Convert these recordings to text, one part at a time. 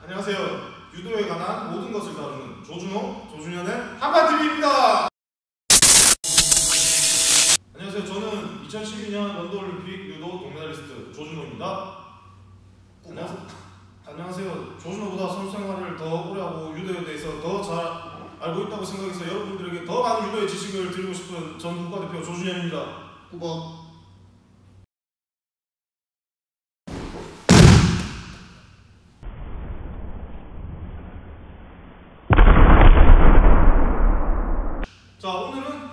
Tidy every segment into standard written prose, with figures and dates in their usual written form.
안녕하세요. 유도에 관한 모든 것을 다루는 조준호, 조준현의 한판TV입니다. 안녕하세요. 저는 2012년 런던올림픽 유도 동메달리스트 조준호입니다. 안녕하세요. 조준호보다 선수 생활을 더 오래 하고 유도에 대해서 더 잘 알고 있다고 생각해서 여러분들에게 더 많은 유도의 지식을 드리고 싶은 전 국가대표 조준현입니다. 후보. 자, 오늘은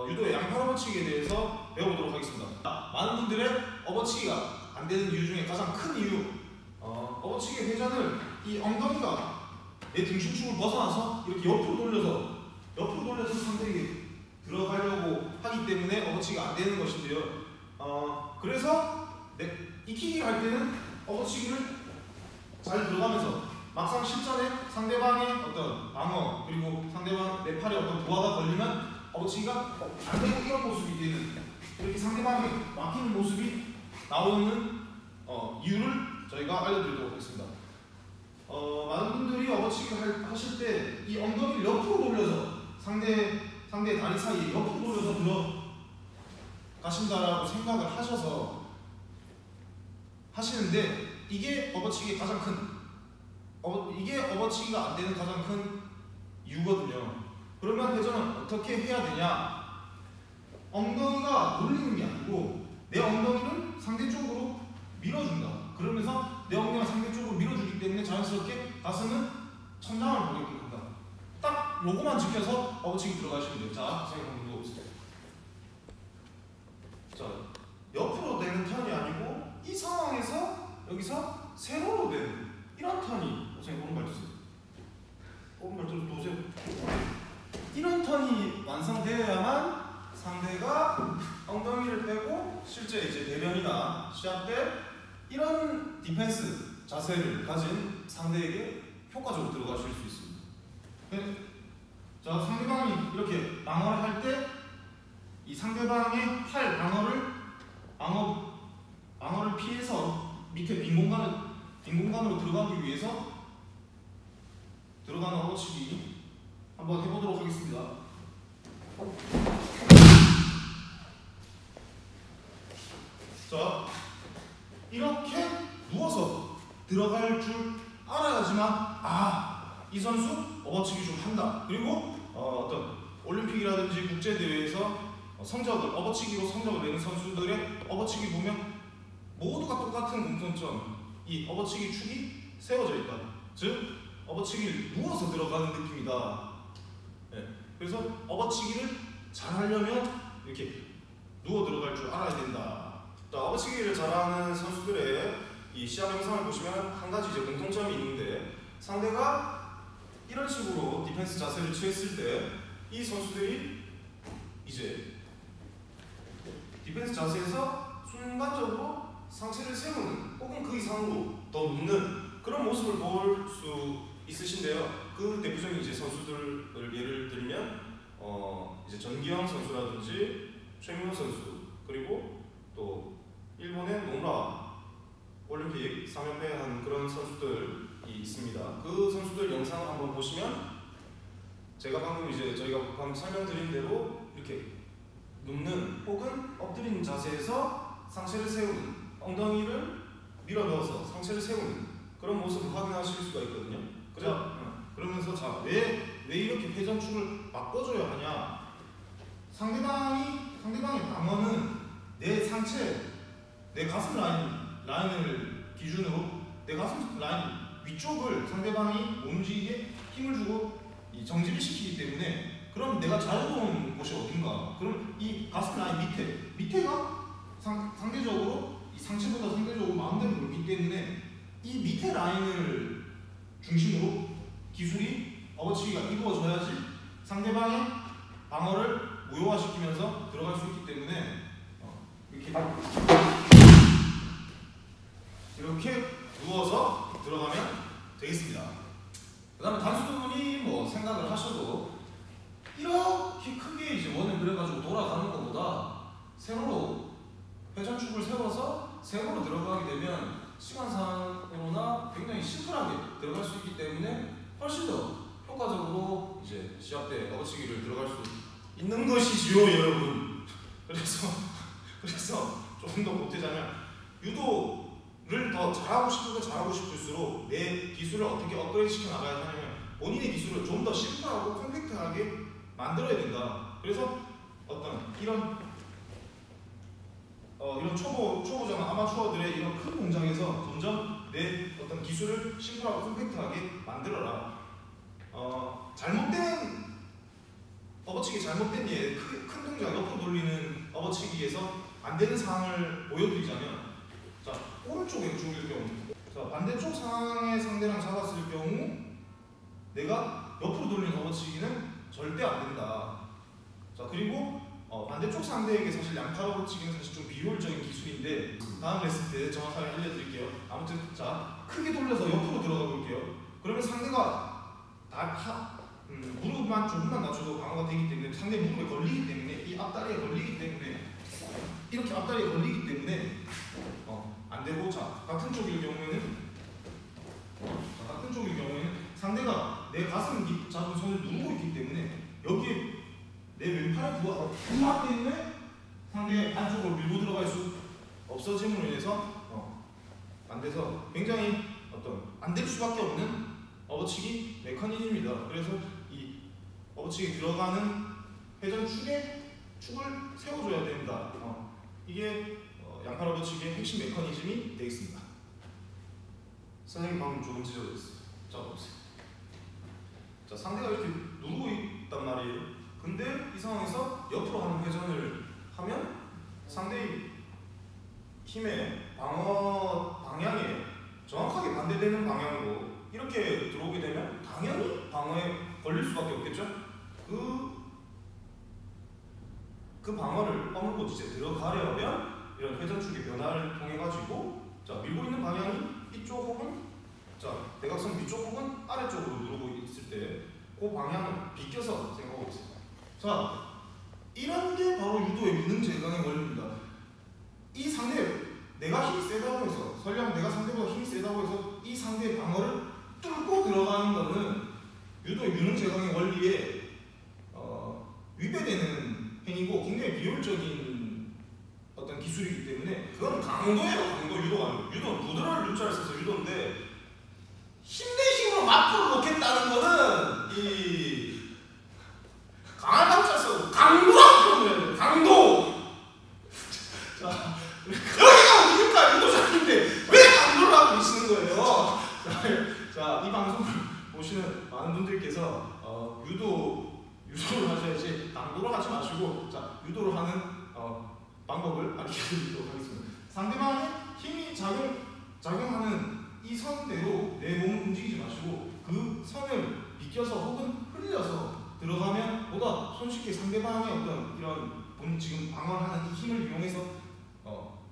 유도의 양팔 업어치기에 대해서 배워보도록 하겠습니다. 많은 분들의 업어치기가 안 되는 이유 중에 가장 큰 이유, 업어치기 회전을 이 엉덩이가 내 등심축을 벗어나서 이렇게 옆으로 돌려서 상대에게 들어가려고 하기 때문에 업어치기가 안 되는 것인데요. 그래서 익히기 할 때는 업어치기를 잘 들어가면서 막상 실전에 상대방의 어떤 방어 그리고 상대방 내 팔에 어떤 부하가 걸리면 업어치기가 안 되고 이런 모습이 되는, 이렇게 상대방이 막히는 모습이 나오는 이유를 저희가 알려드리도록 하겠습니다. 많은 분들이 업어치기를 하실 때 이 엉덩이를 옆으로 돌려서 상대의 다리 사이에 옆으로 돌려서 들어가신다라고 생각을 하셔서 하시는데, 이게 업어치기의 가장 큰 이게 업어치기가 안 되는 가장 큰 이유거든요. 그러면 회전은 어떻게 해야 되냐? 엉덩이가 돌리는 게 아니고 내 엉덩이를 상대 쪽으로 밀어준다. 그러면서 내 엉덩이가 상대 쪽으로 밀어주기 때문에 자연스럽게 가슴은 천장을 보게끔 한다. 딱 요거만 지켜서 업어치기 들어가시면 돼요. 자, 선생님 한번 누워보세요. 자, 옆으로 되는 턴이 아니고 이 상황에서 여기서 세로로 되는 이런 턴이, 선생님 오른발 드세요. 오른발 들어오세요. 이런 턴이 완성되어야만 상대가 엉덩이를 빼고 실제 이제 대련이나 시합 때 이런 디펜스 자세를 가진 상대에게 효과적으로 들어가실 수 있습니다. 네. 자, 상대방이 이렇게 방어를 할 때 이 상대방의 팔 방어를 피해서 밑에 빈 공간으로 들어가기 위해서 들어가는 업어치기 한번 해보도록 하겠습니다. 자, 이렇게 누워서 들어갈 줄 알아야지만 이 선수 업어치기 좀 한다. 그리고 어떤 올림픽이라든지 국제대회에서 업어치기로 성적을 내는 선수들의 업어치기 보면 모두가 똑같은 공통점, 이 업어치기 축이 세워져 있다. 즉 업어치기를 누워서 들어가는 느낌이다. 네. 그래서 업어치기를 잘 하려면 이렇게 누워 들어갈 줄 알아야 된다. 자, 업어치기를 잘하는 선수들의 이 시합 영상을 보시면 한 가지 이제 공통점이 있는데, 상대가 이런 식으로 디펜스 자세를 취했을 때 이 선수들이 이제 디펜스 자세에서 순간적으로 상체를 세우는 혹은 그 이상으로 더 눕는 그런 모습을 볼 수 있으신데요. 그 대표적인 이제 선수들을 예를 들면 이제 전기영 선수라든지 최민호 선수, 그리고 또 일본의 노무라 올림픽 3연패한 그런 선수들이 있습니다. 그 선수들 영상을 한번 보시면 저희가 방금 설명드린 대로 이렇게 눕는 혹은 엎드린 자세에서 상체를 세우는, 엉덩이를 밀어 넣어서 상체를 세우는 그런 모습을 확인하실 수가 있거든요. 그러면서 자, 왜 이렇게 회전축을 바꿔줘야 하냐? 상대방의 방어는 내 상체, 내 가슴 라인을 기준으로 내 가슴 라인 위쪽을 상대방이 움직이게 힘을 주고 정지를 시키기 때문에, 그럼 내가 자유로운 곳이 어딘가? 그럼 이 가슴 라인 밑에가 상대적으로 이 상체보다 상대적으로 마음대로 돌기 때문에 이 밑에 라인을 중심으로 기술이 업어치기가 이루어져야지 상대방의 방어를 무효화시키면서 들어갈 수 있기 때문에 이렇게 누워서 들어가면 되겠습니다. 그 다음에 단수분이 뭐 생각을 하셔도 이렇게 크게 이제 원을 그려가지고 돌아가는 것보다 세로로 회전축을 세워서 세로로 들어가게 되면 시간상으로나 굉장히 심플하게 들어갈 수 있기 때문에 훨씬 더 효과적으로 이제 시합 때 업어치기를 들어갈 수 있는 것이지요, 여러분. 그래서 조금 더 보태자면 유도를 더 잘하고 싶을수록 내 기술을 어떻게 업그레이드 시켜 나가야 하냐면 본인의 기술을 좀 더 심플하고 컴팩트하게 만들어야 된다. 그래서 어떤 이런 초보자나 아마추어들의 이런 큰 공장에서 점점 내 어떤 기술을 심플하고 컴팩트하게 만들어라. 잘못된 업어치기, 잘못된 큰 동작 옆으로 돌리는 업어치기에서 안 되는 상황을 보여드리자면, 자, 오른쪽 왼쪽일 경우, 자, 반대쪽 상황의 상대랑 잡았을 경우 내가 옆으로 돌리는 업어치기는 절대 안 된다. 자, 그리고 반대쪽 상대에게 사실 양팔 업어치기는 사실 좀 비효율적인 기술인데 다음 레슨 때 정확하게 알려드릴게요. 아무튼 자, 크게 돌려서 옆으로 들어가 볼게요. 그러면 상대가 무릎만 조금만 낮춰도 방어가 되기 때문에 상대 무릎에 걸리기 때문에 이 앞다리에 걸리기 때문에 이렇게 앞다리에 걸리기 때문에 안 되고, 자, 같은 쪽일 경우에는 상대가 내 가슴 잡은 손을 누르고 있기 때문에 여기에 내 왼팔의 부하가 부하 때문에 상대의 안쪽으로 밀고 들어갈 수 없어짐으로 인해서 안 돼서 굉장히 안 될 수밖에 없는 업어치기 메커니즘이다. 그래서 이 업어치기 들어가는 회전 축을 세워줘야 된다. 이게 양팔 업어치기의 핵심 메커니즘이 되겠습니다. 선생님 방금 조금 찢어졌어요. 자, 보세요. 자, 상대가 이렇게 누르고 있단 말이에요. 근데 이 상황에서 옆으로 하는 회전을 하면 상대의 힘의 방어 방향에 정확하게 반대되는 방향으로 이렇게 들어오게 되면 당연히 방어에 걸릴 수밖에 없겠죠. 그 방어를 어물고 이제 들어가려면 이런 회전축의 변화를 통해 가지고, 자, 밀고 있는 방향이 이쪽 혹은 대각선 위쪽 혹은 아래쪽으로 누르고 있을 때 그 방향을 비껴서 생각하고 있어요. 자, 이런 게 바로 유도의 유능 제강의 원리입니다. 이 내가 힘이 세다고 해서, 설령 내가 상대보다 힘이 세다고 해서 이 상대의 방어를 뚫고 들어가는 것은 유도의 유능 제강의 원리에 위배되는 행위고 굉장히 비효율적인 어떤 기술이기 때문에 그건 강도예요. 강도. 유도가 아니고, 유도는 부드러운 루차를 써서 유도인데 힘 대 힘으로 맞불을 놓겠다는 거는 이 강한 강자 쓰고 강도라고 표현해야 돼요. 강도. 자, 여기가 어디니까 유도장인데 왜 강도를 하고 계시는 거예요? 자, 이 방송을 보시는 많은 분들께서 유도를 하셔야지 강도를 하지 마시고, 자, 유도를 하는 방법을 알려드리도록 하겠습니다. 상대방의 힘이 작용하는 이 선대로 내 몸을 움직이지 마시고 그 선을 비껴서 혹은 흘려서 들어가면 보다 손쉽게 상대방의 어떤 이런 지금 방어하는 이 힘을 이용해서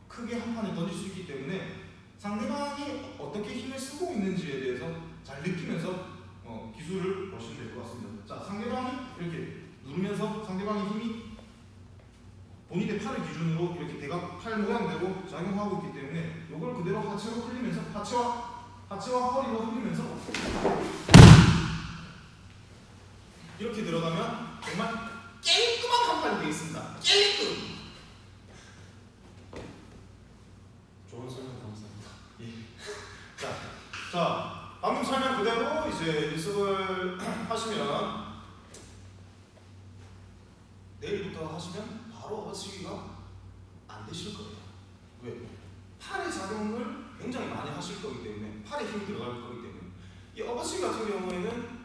크게 한 판을 던질 수 있기 때문에 상대방이 어떻게 힘을 쓰고 있는지에 대해서 잘 느끼면서 기술을 보시면 될 것 같습니다. 자, 상대방이 이렇게 누르면서 상대방의 힘이 본인의 팔을 기준으로 이렇게 팔 모양대로 작용하고 있기 때문에 이걸 그대로 하체로 흘리면서 하체와 허리로 흘리면서 이렇게 들어가면 정말 깔끔한 한 판이 되겠습니다. 깔끔. 좋은 설명 감사합니다. 예. 자, 방금 설명 그대로 이제 연습을 하시면 내일부터 하시면 바로 업어치기가 안 되실 거예요. 왜? 팔의 작용을 굉장히 많이 하실 거기 때문에, 팔에 힘이 들어갈 거기 때문에. 이 업어치기 같은 경우에는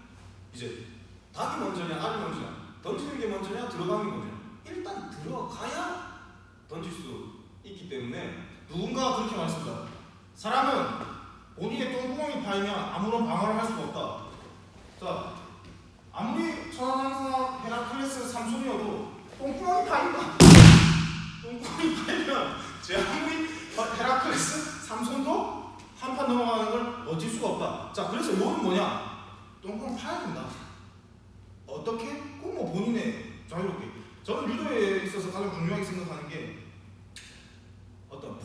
이제 닭이 먼저냐 알이 먼저냐, 던지는 게 먼저냐 들어가는 게 먼저냐, 일단 들어가야 던질 수 있기 때문에 누군가가 그렇게 말했습니다. 사람은 본인의 똥구멍이 파이면 아무런 방어를 할 수가 없다. 자, 아무리 천하장사 헤라클레스 삼손이어도 똥구멍이 파인다. 똥구멍이 파이면 제 아무리 헤라클레스 삼손도 한 판 넘어가는 걸 버틸 수가 없다. 자, 그래서 이건 뭐냐? 똥구멍 파야 된다. 어떻게? 꼭 뭐 본인의 자유롭게. 저는 유도에 있어서 가장 중요하게 생각하는 게 어떤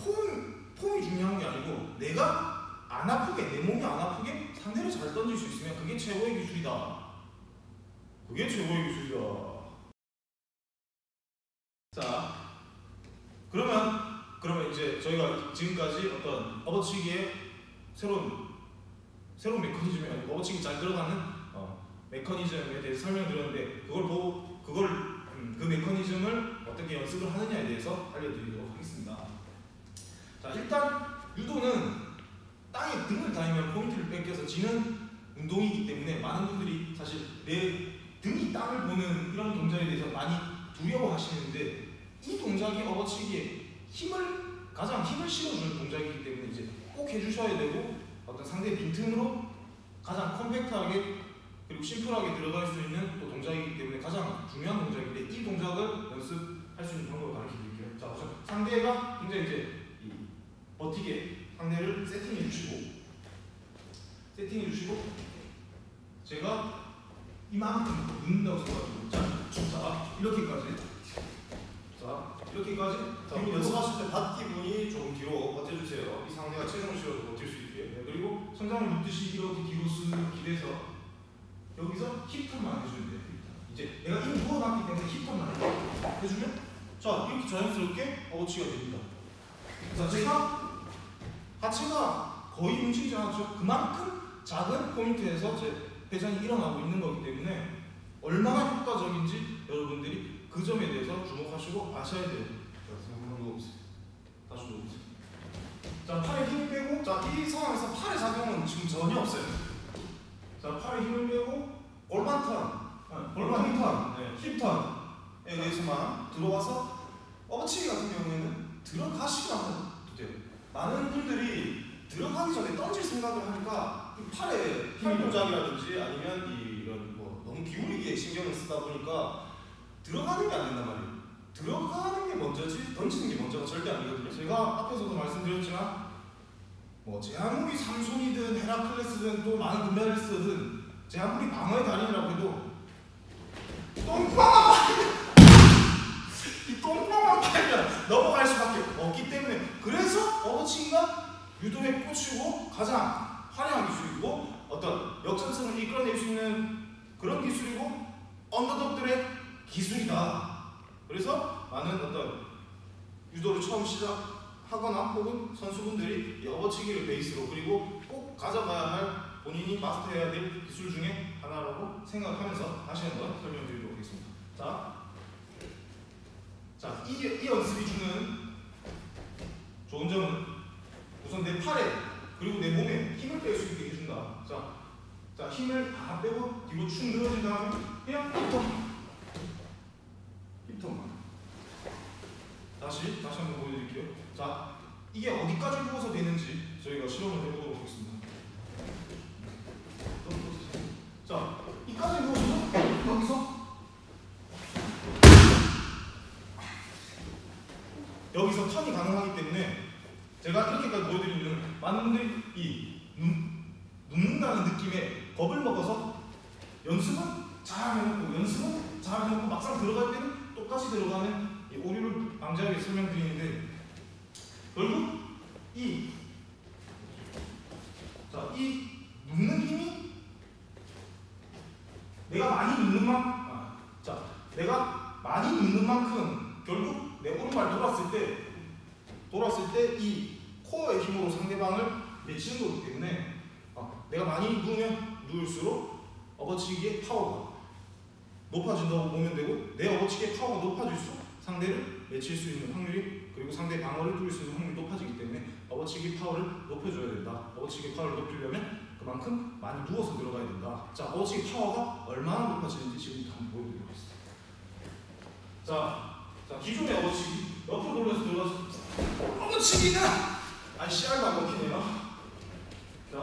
폼이 중요한 게 아니고 내가 안 아프게, 내 몸이 안 아프게 상대를 잘 던질 수 있으면 그게 최고의 기술이다. 그게 최고의 기술이다. 자, 그러면 이제 저희가 지금까지 어떤 업어치기의 새로운 메커니즘이 아니고 업어치기 잘 들어가는 메커니즘에 대해서 설명드렸는데 그 메커니즘을 어떻게 연습을 하느냐에 대해서 알려드리도록 하겠습니다. 자, 일단 유도는 땅에 등을 닿으면 포인트를 뺏겨서 지는 운동이기 때문에 많은 분들이 사실 내 등이 땅을 보는 이런 동작에 대해서 많이 두려워하시는데 이 동작이 업어치기에 가장 힘을 실어주는 동작이기 때문에 이제 꼭 해주셔야 되고 어떤 상대의 빈틈으로 가장 컴팩트하게 그리고 심플하게 들어갈 수 있는 또 동작이기 때문에 가장 중요한 동작인데 이 동작을 연습할 수 있는 방법을 가르쳐 드릴게요. 자, 우선 상대가 굉장히 이제 버티게 상대를 세팅해 주시고 제가 이만큼 눕는다고 생각하시고 자, 이렇게까지 뒤로 연습하실 때 받기분이 조금 뒤로 버텨주세요. 이 상대가 체중을 실어도 버틸 수 있게. 네, 그리고 성장을 눕듯이 이렇게 뒤로 쓱 길에서 여기서 힙턴만 해주면 돼요. 이제 내가 이미 누워놨기 때문에 힙턴만 해주면 자, 이렇게 자연스럽게 업어치기가 됩니다. 자, 제가 하체가 거의 움직이지 않았죠. 그만큼 작은 포인트에서 제 회전이 일어나고 있는 거기 때문에 얼마나 효과적인지 여러분들이 그 점에 대해서 주목하시고 아셔야 돼요. 다시 누워보세요. 자, 팔에 힘을 빼고, 자, 이 상황에서 팔의 작용은 지금 전혀 없어요. 자, 팔에 힘을 빼고 골반 턴, 힙턴에 대해서만 들어와서 업어치기 같은 경우에는 들어가시면 하면 돼요. 많은 분들이 들어가기 전에 던질 생각을 하니까 이 팔에 팔 동작이라든지 아니면 이런 너무 기울이기에 신경을 쓰다 보니까 들어가는 게 안 된단 말이에요. 들어가는 게 먼저지 던지는 게 먼저가 절대 아니거든요. 제가 앞에서도 말씀드렸지만 제 아무리 삼손이든 헤라클레스든 또 많은 금메달리스트든 제 아무리 방어의 달인이라고 해도 이 똥방만 팔면 넘어갈 수밖에 없기 때문에 그래서 업어치기가 유도에 꽂히고 가장 화려한 기술이고 어떤 역전승을 이끌어낼 수 있는 그런 기술이고 언더독들의 기술이다. 그래서 많은 어떤 유도를 처음 시작하거나 혹은 선수분들이 이 업어치기를 베이스로 그리고 꼭 가져가야 할 본인이 마스터해야 될 기술 중에 하나라고 생각하면서 다시 한번 설명드리도록 하겠습니다. 자, 이 연습이 주는 좋은 점은 우선 내 팔에 그리고 내 몸에 힘을 뺄 수 있게 해준다. 자, 힘을 다 빼고 뒤로 축 늘어진 다음에 그냥 힙턴만 다시 한번 보여드릴게요. 자, 이게 어디까지 누워서 되는지 저희가 실험을 해보도록 하겠습니다. 자, 이까지 누워서 여기서 턴이 가능하기 때문에 제가 이렇게까지 보여드리는 이유는 많은 분들이 이 눕는다는 느낌에 겁을 먹어서 연습은 잘 해놓고 막상 들어갈 때는 똑같이 들어가는 이 오류를 방지하기 위해 설명드리는데 결국 이 눕는 힘이 내가 많이 눕는 만큼 결국 내 오른발 돌았을 때 이 코어의 힘으로 상대방을 내치는 거기 때문에 내가 많이 누우면 누울수록 업어치기의 파워가 높아진다고 보면 되고 내 업어치기의 파워가 높아질수록 상대를 내칠 수 있는 확률이 그리고 상대의 방어를 뚫을 수 있는 확률이 높아지기 때문에 업어치기 파워를 높여줘야 된다. 업어치기 파워를 높이려면 그만큼 많이 누워서 들어가야 된다. 자, 업어치기 파워가 얼마나 높아지는지 지금부터 한번 보여드리도록 하겠습니다. 자, 기존의 업어치기 옆으로 돌려서 들어가서 업어치기는 CR가 안 먹히네요. 자,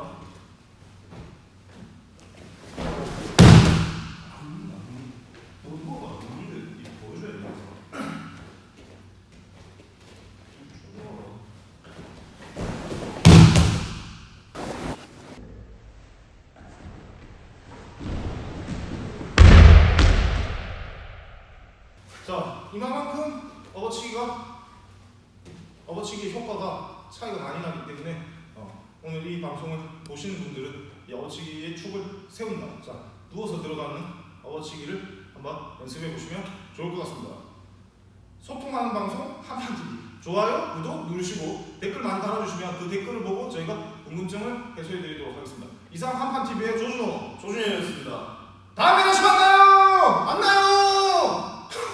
이만큼 업어치기의 효과가 차이가 많이 나기 때문에 오늘 이 방송을 보시는 분들은 이 업어치기의 축을 세운다. 자, 누워서 들어가는 업어치기를 한번 연습해 보시면 좋을 것 같습니다. 소통하는 방송 한판TV 좋아요, 구독 누르시고 댓글만 달아주시면 그 댓글을 보고 저희가 궁금증을 해소해 드리도록 하겠습니다. 이상 한판TV의 조준호였습니다. 다음에 다시